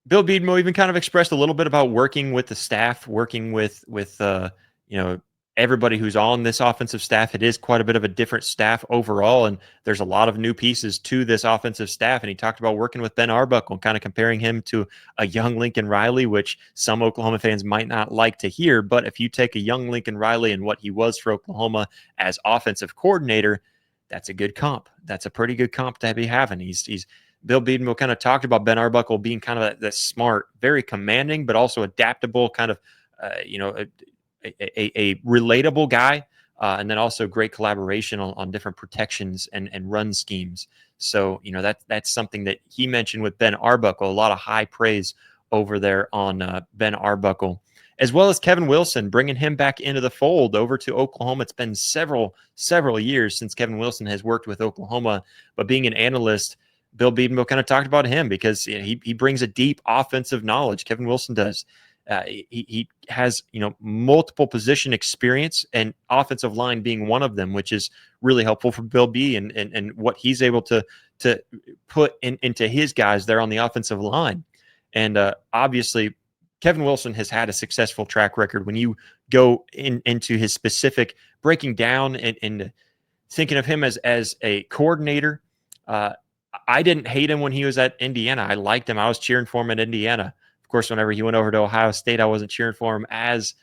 Bill Bedenbaugh even kind of expressed a little bit about working with the staff, working with you know, everybody who's on this offensive staff. It is quite a bit of a different staff overall, and there's a lot of new pieces to this offensive staff. And he talked about working with Ben Arbuckle and kind of comparing him to a young Lincoln Riley, which some Oklahoma fans might not like to hear. But if you take a young Lincoln Riley and what he was for Oklahoma as offensive coordinator, that's a good comp. That's a pretty good comp to be having. He's Bill Bedenbaugh kind of talked about Ben Arbuckle being kind of that smart, very commanding, but also adaptable, kind of, a relatable guy, and then also great collaboration on different protections and run schemes. So, that's something that he mentioned with Ben Arbuckle, a lot of high praise over there on Ben Arbuckle, as well as Kevin Wilson, bringing him back into the fold over to Oklahoma. It's been several years since Kevin Wilson has worked with Oklahoma, but being an analyst, Bill Bedenbaugh kind of talked about him because he brings a deep offensive knowledge. Kevin Wilson does. He has multiple position experience, and offensive line being one of them, which is really helpful for Bill B and what he's able to put into his guys there on the offensive line. And obviously, Kevin Wilson has had a successful track record. When you go into his specific breaking down and thinking of him as a coordinator, I didn't hate him when he was at Indiana. I liked him. I was cheering for him at Indiana. Of course, whenever he went over to Ohio State, I wasn't cheering for him as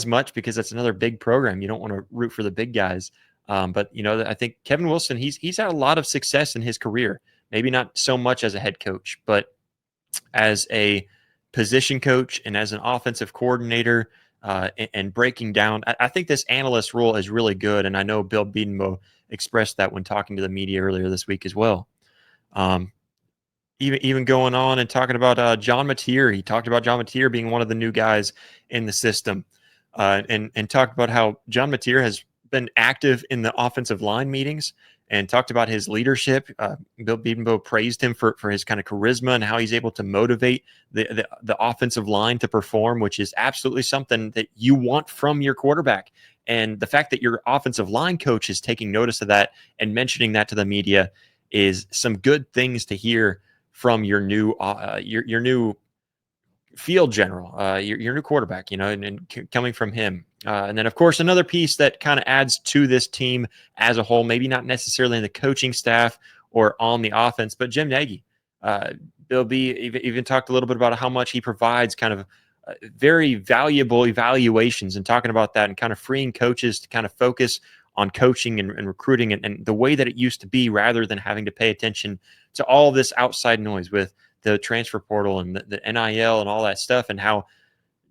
much because that's another big program. You don't want to root for the big guys. But I think Kevin Wilson, he's had a lot of success in his career. Maybe not so much as a head coach, but as a position coach and as an offensive coordinator, and breaking down. I think this analyst role is really good, and I know Bill Bedenbaugh expressed that when talking to the media earlier this week as well. Even going on and talking about John Mateer. He talked about John Mateer being one of the new guys in the system, and talked about how John Mateer has been active in the offensive line meetings and talked about his leadership. Bill Bedenbaugh praised him for his kind of charisma and how he's able to motivate the offensive line to perform, which is absolutely something that you want from your quarterback. And the fact that your offensive line coach is taking notice of that and mentioning that to the media is some good things to hear from your new field general, your new quarterback, and coming from him. And then, of course, another piece that kind of adds to this team as a whole, maybe not necessarily in the coaching staff or on the offense, but Jim Nagy. Bill B even talked a little bit about how much he provides kind of very valuable evaluations, and talking about that and kind of freeing coaches to kind of focus on coaching and recruiting and the way that it used to be, rather than having to pay attention to all this outside noise with the transfer portal and the NIL and all that stuff. And how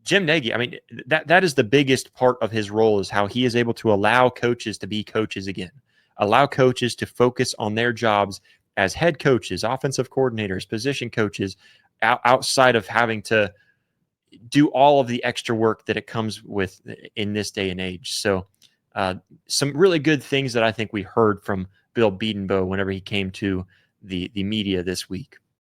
Jim Nagy, I mean, that is the biggest part of his role, is how he is able to allow coaches to be coaches again, allow coaches to focus on their jobs as head coaches, offensive coordinators, position coaches, outside of having to do all of the extra work that it comes with in this day and age. So some really good things that I think we heard from Bill Bedenbaugh whenever he came to the media this week.